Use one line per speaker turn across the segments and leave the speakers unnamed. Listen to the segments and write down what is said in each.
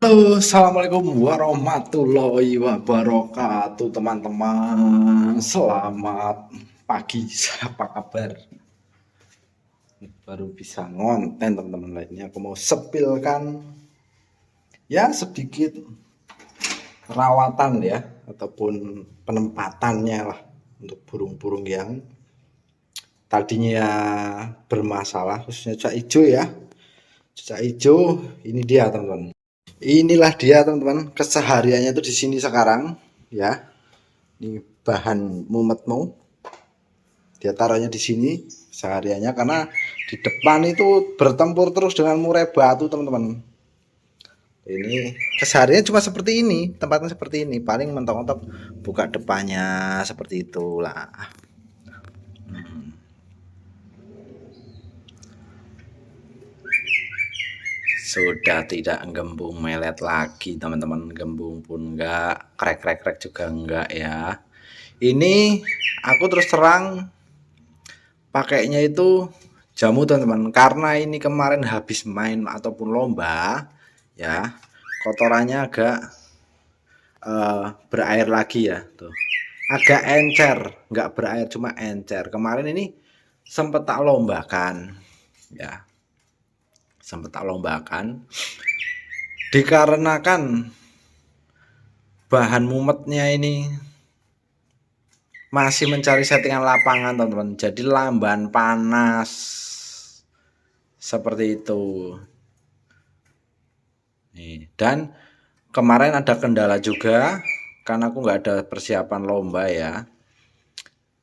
Halo, assalamualaikum warahmatullahi wabarakatuh, teman-teman. Selamat pagi, apa kabar? Baru bisa ngonten, teman-teman lainnya. Aku mau sepilkan ya sedikit rawatan ya, ataupun penempatannya lah untuk burung-burung yang tadinya bermasalah, khususnya cucak hijau ya. Cucak hijau, ini dia teman-teman. Inilah dia teman-teman, kesehariannya tuh di sini sekarang ya. Ini bahan mumetmu, dia taruhnya di sini sehariannya karena di depan itu bertempur terus dengan murai batu teman-teman. Ini kesehariannya cuma seperti ini, tempatnya seperti ini, paling mentok-mentok buka depannya seperti itulah. Sudah tidak gembung melet lagi teman-teman, gembung pun enggak, krek-krek juga enggak ya. Ini aku terus terang pakainya itu jamu teman-teman, karena ini kemarin habis main ataupun lomba ya, kotorannya agak berair lagi ya tuh, agak encer, nggak berair cuma encer. Kemarin ini sempet tak lombakan ya, sempet tak lombakan dikarenakan bahan mumetnya ini masih mencari settingan lapangan teman-teman, jadi lamban panas seperti itu nih. Dan kemarin ada kendala juga karena aku nggak ada persiapan lomba ya.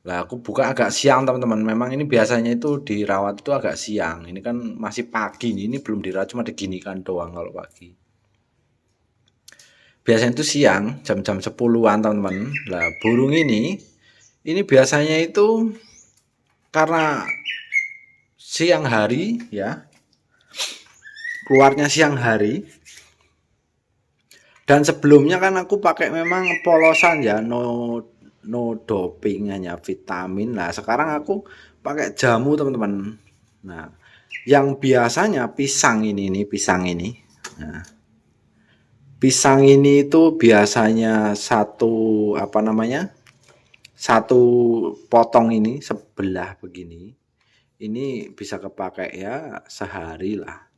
Lah aku buka agak siang teman-teman, memang ini biasanya itu dirawat itu agak siang, ini kan masih pagi nih, ini belum dirawat cuma diginikan doang kalau pagi. Biasanya itu siang jam-jam 10-an teman-teman. Lah burung ini biasanya itu karena siang hari ya, keluarnya siang hari. Dan sebelumnya kan aku pakai memang polosan ya, no doping, hanya vitamin. Nah sekarang aku pakai jamu teman-teman. Nah yang biasanya pisang ini nih, pisang ini. Nah, pisang ini itu biasanya satu apa namanya, satu potong ini sebelah begini. Ini bisa kepakai ya sehari lah.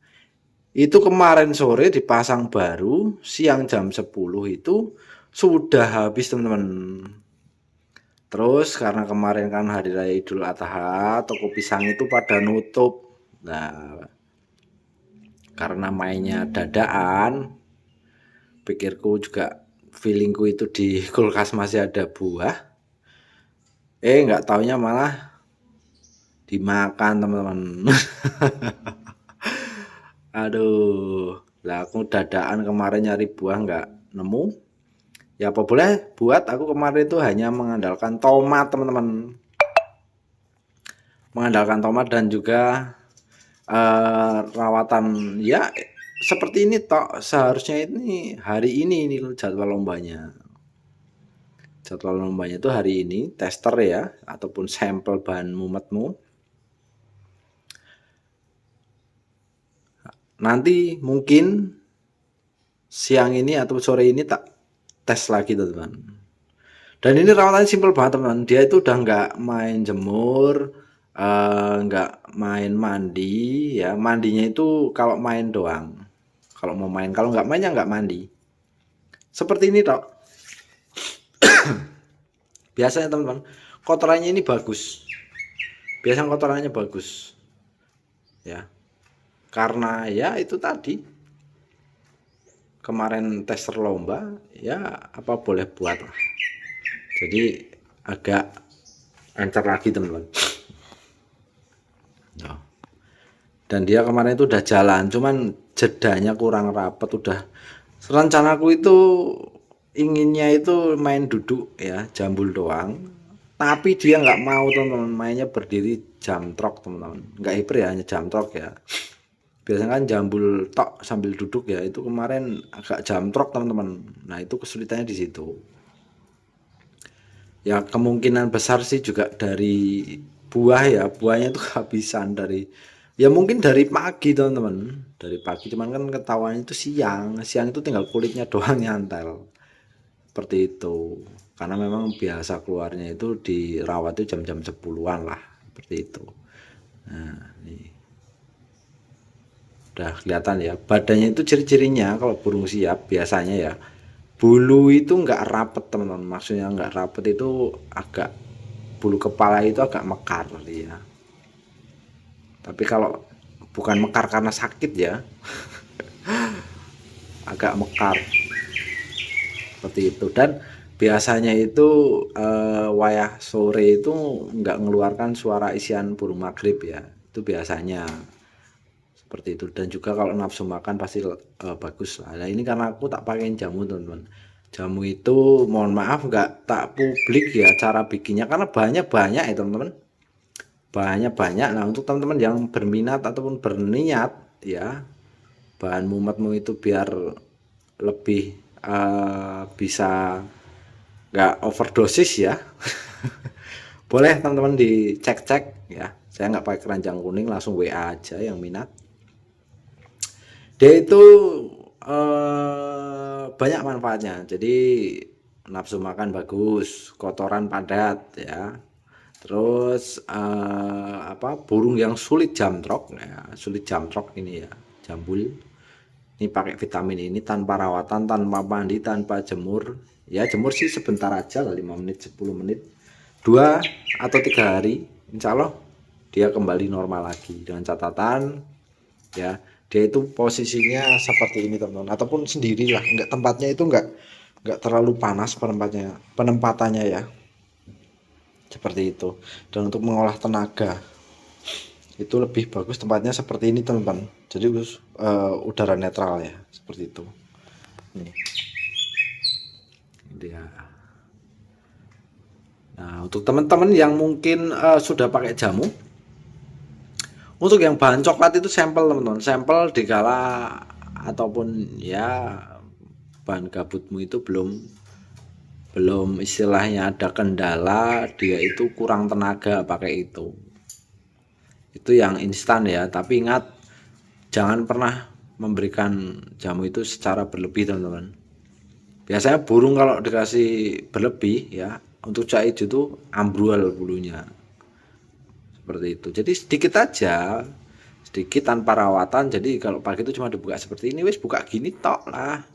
Itu kemarin sore dipasang baru, siang jam 10 itu sudah habis teman-teman. Terus karena kemarin kan hari raya Idul Adha, toko pisang itu pada nutup. Nah, karena mainnya dadaan, pikirku juga, feelingku itu di kulkas masih ada buah. Nggak taunya malah dimakan teman-teman. Aduh, lah aku dadaan kemarin nyari buah nggak nemu. Ya apa boleh buat, aku kemarin itu hanya mengandalkan tomat teman-teman. Mengandalkan tomat dan juga rawatan ya seperti ini tok. Seharusnya ini hari ini jadwal lombanya. Jadwal lombanya itu hari ini, tester ya ataupun sampel bahan mumetmu. Nanti mungkin siang ini atau sore ini tak tes lagi teman-teman. Dan ini rawatannya simpel banget teman-teman. Dia itu udah nggak main jemur, nggak main mandi ya. Mandinya itu kalau main doang. Kalau mau main, kalau nggak main ya nggak mandi. Seperti ini tok. Biasanya teman-teman, kotorannya ini bagus. Biasanya kotorannya bagus. Ya. Karena ya itu tadi, kemarin tester lomba, ya apa boleh buat lah. Jadi agak lancar lagi teman-teman. Ya. Dan dia kemarin itu udah jalan, cuman jedanya kurang rapet. Udah, rencanaku itu inginnya itu main duduk ya, jambul doang, tapi dia nggak mau teman-teman, mainnya berdiri jam trok teman-teman, nggak hiper ya, hanya jam trok ya. Biasanya kan jambul tok sambil duduk ya, itu kemarin agak jam trok teman-teman. Nah itu kesulitannya di situ ya. Kemungkinan besar sih juga dari buah ya, buahnya itu kehabisan dari Ya mungkin dari pagi teman-teman, dari pagi cuman kan ketahuan itu siang, siang itu tinggal kulitnya doang nyantel, seperti itu. Karena memang biasa keluarnya itu dirawat itu jam-jam 10-an lah, seperti itu. Nah, nih udah kelihatan ya, badannya itu ciri-cirinya kalau burung siap biasanya ya, bulu itu nggak rapet teman-teman, maksudnya nggak rapet itu agak, bulu kepala itu agak mekar ya. Tapi kalau bukan mekar karena sakit ya, agak mekar seperti itu. Dan biasanya itu wayah sore itu nggak mengeluarkan suara isian burung maghrib ya, itu biasanya seperti itu. Dan juga kalau nafsu makan pasti bagus lah. Nah ini karena aku tak pakai jamu teman-teman, jamu itu mohon maaf nggak tak publik ya cara bikinnya, karena banyak-banyak ya teman-teman, banyak-banyak. Nah untuk teman-teman yang berminat ataupun berniat ya, bahan mumetmu itu biar lebih bisa nggak overdosis ya, boleh teman-teman dicek-cek ya, saya nggak pakai keranjang kuning, langsung WA aja yang minat. Dia itu banyak manfaatnya, jadi nafsu makan bagus, kotoran padat ya, terus apa, burung yang sulit jamtrok ya, sulit jamtrok ini ya, jambul. Ini pakai vitamin ini tanpa rawatan, tanpa mandi, tanpa jemur. Ya jemur sih sebentar aja lah, 5 menit, 10 menit. 2 atau 3 hari, insya Allah dia kembali normal lagi. Dengan catatan ya, dia itu posisinya seperti ini teman-teman, ataupun sendirilah, enggak, tempatnya itu enggak terlalu panas penempatannya ya. Seperti itu. Dan untuk mengolah tenaga itu lebih bagus tempatnya seperti ini teman-teman, jadi udara netral ya, seperti itu. Nih dia. Nah untuk teman-teman yang mungkin sudah pakai jamu, untuk yang bahan coklat itu sampel teman-teman, sampel dikala ataupun ya bahan gabutmu itu belum istilahnya ada kendala, dia itu kurang tenaga pakai itu yang instan ya. Tapi ingat, jangan pernah memberikan jamu itu secara berlebih teman-teman. Biasanya burung kalau dikasih berlebih ya, untuk cak hijau itu ambrol bulunya, seperti itu. Jadi sedikit aja, sedikit tanpa rawatan. Jadi kalau pagi itu cuma dibuka seperti ini, wis buka gini tok lah.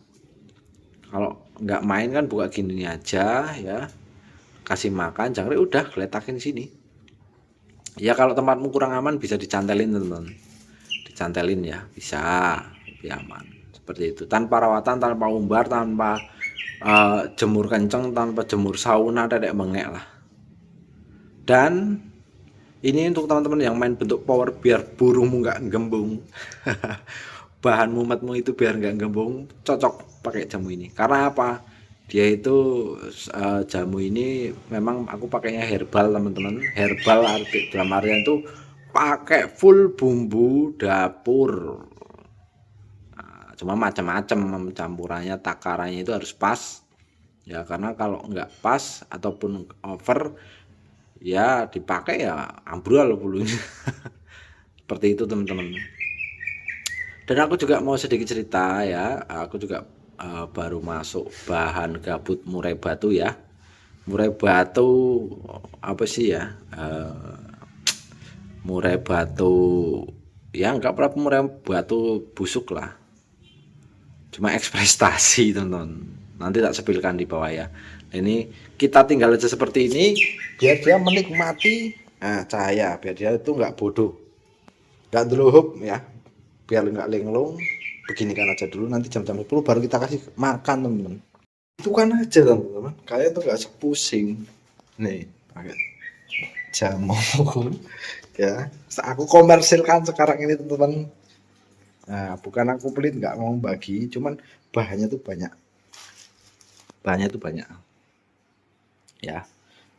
Kalau nggak main kan buka gini aja ya, kasih makan jangkrik udah geletakin sini. Ya kalau tempatmu kurang aman bisa dicantelin teman-teman, dicantelin ya, bisa lebih aman seperti itu, tanpa rawatan, tanpa umbar, tanpa jemur kenceng, tanpa jemur sauna, dedek mengek lah. Dan ini untuk teman-teman yang main bentuk power biar burungmu nggak gembung, bahan mumetmu itu biar nggak gembung, cocok pakai jamu ini. Karena apa? Dia itu jamu ini memang aku pakainya herbal teman-teman, herbal arti dalam artian itu pakai full bumbu dapur. Nah, cuma macam-macam campurannya, takarannya itu harus pas ya, karena kalau nggak pas ataupun over ya dipakai ya ambrol bulunya. Seperti itu teman-teman. Dan aku juga mau sedikit cerita ya, aku juga baru masuk bahan gabut murai batu ya. Murai batu apa sih ya, murai batu ya, enggak berapa, murai batu busuk lah, cuma ekspektasi teman-teman, nanti tak sepilkan di bawah ya. Ini kita tinggal aja seperti ini biar dia menikmati cahaya, biar dia itu nggak bodoh, nggak deluhup ya, biar nggak linglung. Beginikan aja dulu, nanti jam-jam 10 baru kita kasih makan teman-teman. Itu kan aja teman-teman, kalian tuh nggak sepusing nih pakai jamu ya, aku komersilkan sekarang ini teman-teman. Nah, bukan aku pelit nggak mau bagi, cuman bahannya tuh banyak, ya,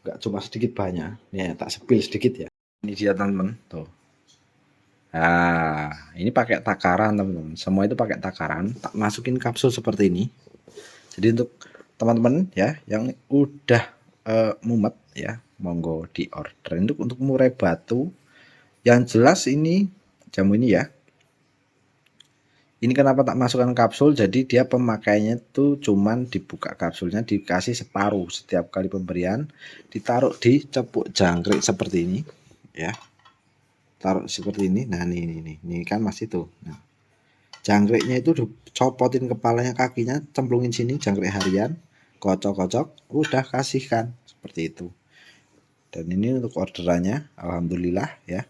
nggak cuma sedikit banyak. Nih tak sepil sedikit ya, ini dia teman-teman tuh. Nah ini pakai takaran teman-teman, semua itu pakai takaran, tak masukin kapsul seperti ini. Jadi untuk teman-teman ya yang udah mumet ya, monggo di order. Untuk murai batu yang jelas ini jamu ini ya. Ini kenapa tak masukkan kapsul, jadi dia pemakaiannya tuh cuman dibuka kapsulnya, dikasih separuh setiap kali pemberian, ditaruh di cepuk jangkrik seperti ini ya, taruh seperti ini. Nah ini kan masih tuh. Nah, jangkriknya itu copotin kepalanya, kakinya cemplungin sini, jangkrik harian, kocok-kocok, udah kasihkan seperti itu. Dan ini untuk orderannya, alhamdulillah ya.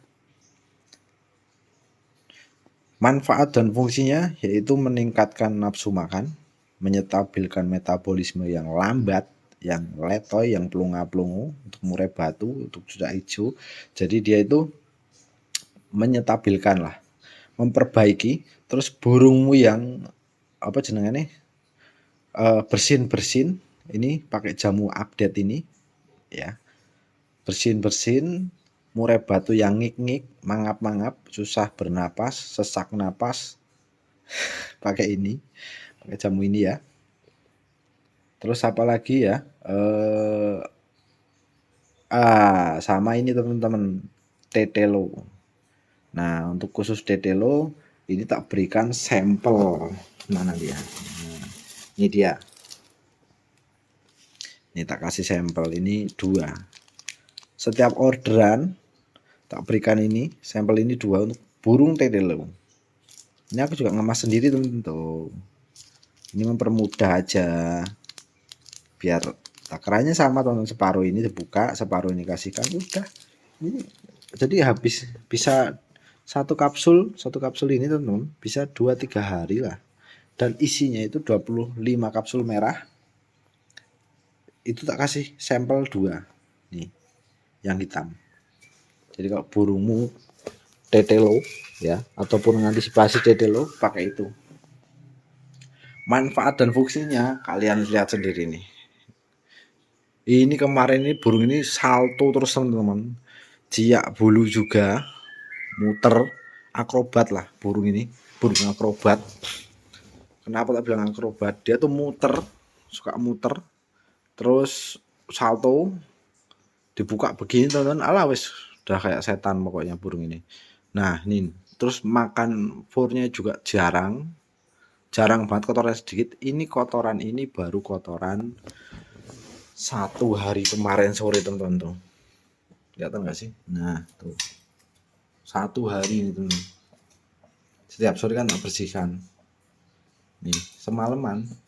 Manfaat dan fungsinya yaitu meningkatkan nafsu makan, menyetabilkan metabolisme yang lambat, yang letoy, yang pelunga-pelungu, untuk murai batu, untuk cucak hijau. Jadi dia itu menyetabilkan lah, memperbaiki. Terus burungmu yang apa jenengannya bersin-bersin, ini pakai jamu update ini ya. Bersin-bersin, murai batu yang ngik-ngik, mangap-mangap, susah bernapas, sesak napas, pakai ini, pakai jamu ini ya. Terus apa lagi ya? Sama ini teman-teman, tetelo. Nah, untuk khusus tetelo ini tak berikan sampel. Mana dia? Nah, ini dia. Ini tak kasih sampel, ini 2. Setiap orderan tak berikan ini, sampel ini 2 untuk burung tetelo. Ini aku juga ngemas sendiri teman-teman. Ini mempermudah aja, biar takarannya sama teman-teman, separuh ini dibuka, separuh ini kasihkan, udah. Ini jadi habis, bisa satu kapsul ini teman-teman bisa 2-3 hari lah. Dan isinya itu 25 kapsul merah. Itu tak kasih sampel 2 nih, yang hitam. Jadi kalau burungmu tetelo ya, ataupun mengantisipasi tetelo, pakai itu. Manfaat dan fungsinya kalian lihat sendiri nih. Ini kemarin ini burung ini salto terus teman-teman, jiak bulu juga, muter, akrobat lah burung ini, burung akrobat. Kenapa tak bilang akrobat? Dia tuh muter, suka muter, terus salto, dibuka begini teman-teman, ala wes udah kayak setan pokoknya burung ini. Nah ini terus makan furnya juga jarang banget, kotoran sedikit. Ini kotoran ini baru kotoran 1 hari kemarin sore teman-teman tuh, kelihatan nggak sih? Nah tuh 1 hari ini teman, setiap sore kan tak bersihkan nih,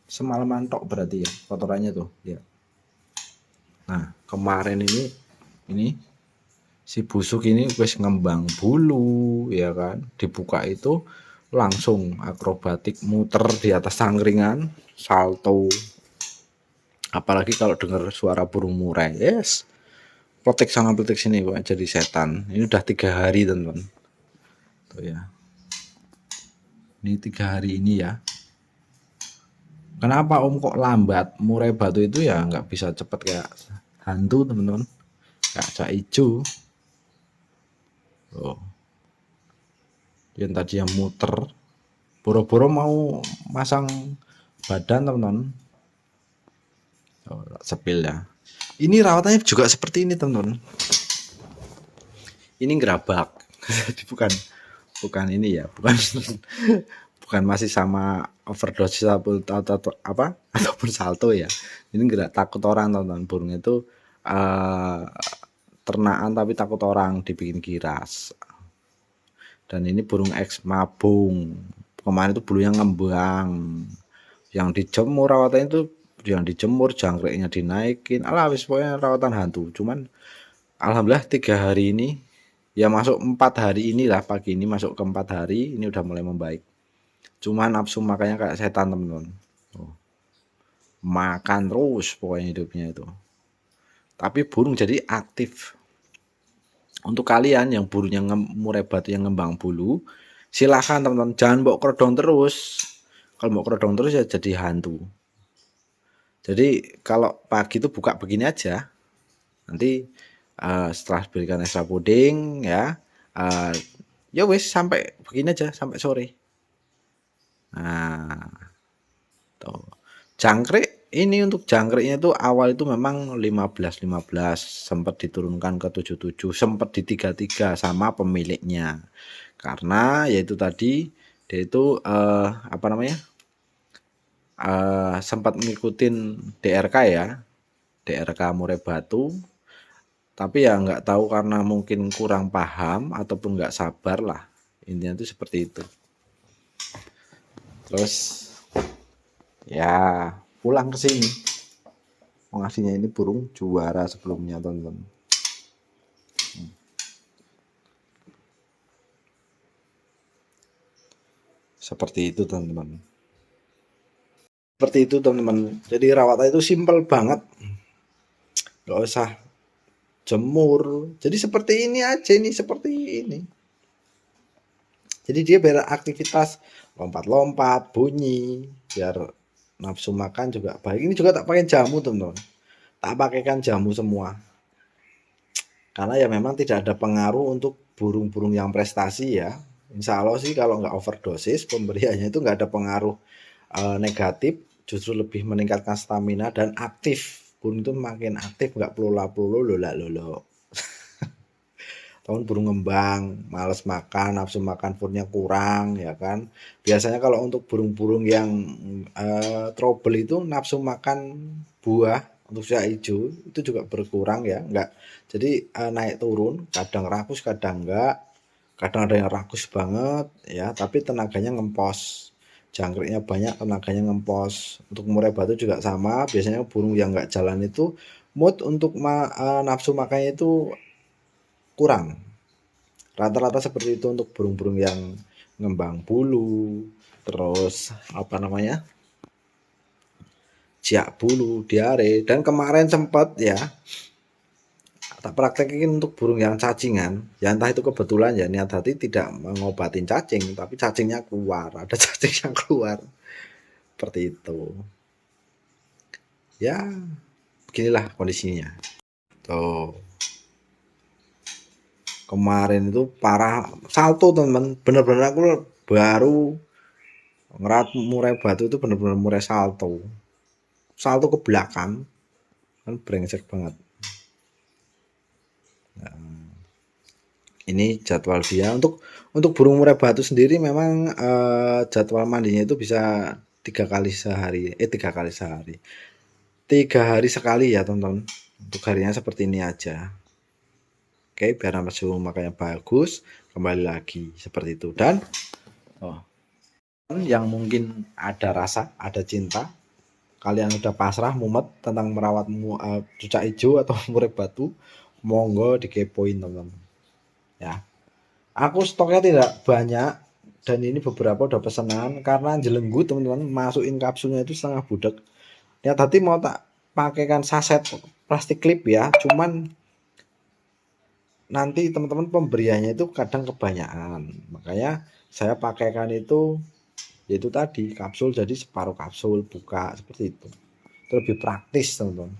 semalaman tok berarti ya kotorannya tuh ya. Nah kemarin ini si busuk ini wis ngembang bulu ya kan, dibuka itu langsung akrobatik muter di atas sangkringan, salto. Apalagi kalau dengar suara burung murai, yes, plotek sana plotek sini kok jadi setan. Ini udah 3 hari teman-teman tuh ya, ini 3 hari ini ya. Kenapa om kok lambat? Murai batu itu ya nggak bisa cepet kayak hantu teman-teman, kayak hijau. Oh, yang tadi yang muter, boro-boro mau masang badan teman-teman. Oh, sepil ya. Ini rawatannya juga seperti ini teman-teman. Ini gerabak, jadi bukan ini ya, bukan masih sama overdose atau apa ataupun salto ya. Ini nggak takut orang teman-teman, burung itu ternakan tapi takut orang, dibikin giras. Dan ini burung eks mabung, kemarin itu bulunya ngembang, yang dijemur rawatannya itu, yang dijemur jangkriknya dinaikin, alah wis pokoknya rawatan hantu. Cuman alhamdulillah 3 hari ini ya, masuk 4 hari inilah, pagi ini masuk ke 4 hari ini udah mulai membaik. Cuman nafsu makannya kayak setan teman-teman, makan terus pokoknya hidupnya itu. Tapi burung jadi aktif. Untuk kalian yang burungnya murai batu yang ngembang bulu, silahkan teman-teman, jangan bawa kerodong terus. Kalau mau kerodong terus ya jadi hantu. Jadi kalau pagi itu buka begini aja, nanti setelah berikan extra puding ya, ya wis sampai begini aja sampai sore. Nah tuh jangkrik ini, untuk jangkriknya itu awal itu memang 15 sempat diturunkan ke 77, sempat di 33 sama pemiliknya. Karena yaitu tadi dia itu apa namanya? Sempat ngikutin DRK ya, DRK Murai Batu, tapi ya nggak tahu karena mungkin kurang paham ataupun nggak sabar lah, intinya itu seperti itu. Terus ya pulang ke sini, ngasihnya ini burung juara sebelumnya teman-teman. Seperti itu teman-teman. Seperti itu teman-teman. Jadi rawatan itu simpel banget, nggak usah jemur. Jadi seperti ini aja, ini seperti ini. Jadi dia beraktivitas lompat-lompat, bunyi, biar nafsu makan juga baik. Ini juga tak pakai jamu teman-teman. Tak pakaikan jamu semua. Karena ya memang tidak ada pengaruh untuk burung-burung yang prestasi ya. Insya Allah sih kalau nggak overdosis pemberiannya itu nggak ada pengaruh negatif, justru lebih meningkatkan stamina dan aktif. Burung itu makin aktif, nggak pelula-pelulu, lolo. Tahun burung ngembang, males makan, nafsu makan foodnya kurang ya kan. Biasanya kalau untuk burung-burung yang trouble itu nafsu makan buah untuk siak hijau itu juga berkurang ya, enggak. Jadi naik turun, kadang rakus, kadang enggak. Kadang ada yang rakus banget ya, tapi tenaganya ngempos. Jangkriknya banyak, tenaganya ngempos. Untuk murai batu juga sama, biasanya burung yang enggak jalan itu mood untuk nafsu makannya itu kurang. Rata-rata seperti itu untuk burung-burung yang ngembang bulu, terus apa namanya, siak bulu, diare, dan kemarin sempat ya tak praktekin untuk burung yang cacingan, ya entah itu kebetulan ya niat hati tidak mengobatin cacing, tapi cacingnya keluar, ada cacing yang keluar, seperti itu. Ya, beginilah kondisinya. Tuh, kemarin itu parah, salto teman, bener-bener aku baru ngerat murai batu itu bener-bener murai salto ke belakang, kan brengsek banget. Nah, ini jadwal dia untuk burung murai batu sendiri memang jadwal mandinya itu bisa 3 kali sehari, 3 hari sekali ya teman-teman. Untuk harinya seperti ini aja. Oke, biar nafsu makanya bagus, kembali lagi seperti itu. Dan yang mungkin ada rasa, ada cinta, kalian udah pasrah mumet tentang merawat cucak hijau atau murai batu, monggo dikepoin teman-teman ya. Aku stoknya tidak banyak dan ini beberapa udah pesanan karena jelenggu teman-teman, masukin kapsulnya itu setengah budek ya. Tadi mau tak pakaikan saset plastik clip ya, cuman nanti teman-teman pemberiannya itu kadang kebanyakan, makanya saya pakaikan itu yaitu tadi kapsul, jadi separuh kapsul buka seperti itu lebih praktis teman-teman.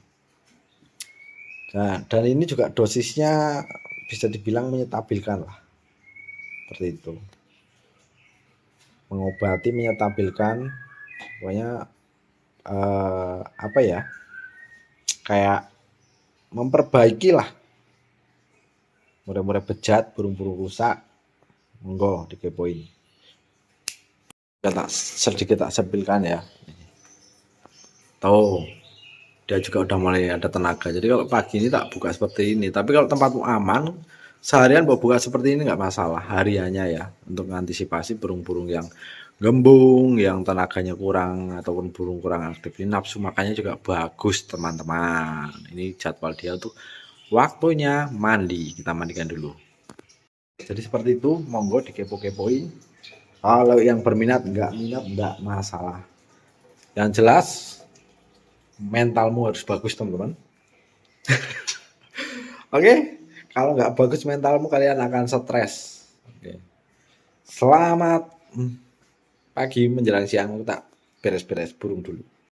Nah, dan ini juga dosisnya bisa dibilang menyetabilkan lah, seperti itu, mengobati, menyetabilkan, pokoknya apa ya, kayak memperbaiki lah murai-murai bejat, burung-burung rusak, monggo dikepoin. Sedikit tak sepilkan ya. Tahu dia juga udah mulai ada tenaga. Jadi kalau pagi ini tak buka seperti ini. Tapi kalau tempatmu aman, seharian mau buka seperti ini nggak masalah. Hariannya ya, untuk mengantisipasi burung-burung yang gembung, yang tenaganya kurang ataupun burung kurang aktif. Ini nafsu makannya juga bagus teman-teman. Ini jadwal dia untuk waktunya mandi. Kita mandikan dulu. Jadi seperti itu, monggo dikepo-kepoin. Kalau yang berminat, nggak minat, nggak masalah. Yang jelas mentalmu harus bagus teman-teman. Oke, kalau nggak bagus mentalmu, kalian akan stres. Oke. Selamat pagi menjelang siang, tak beres-beres burung dulu.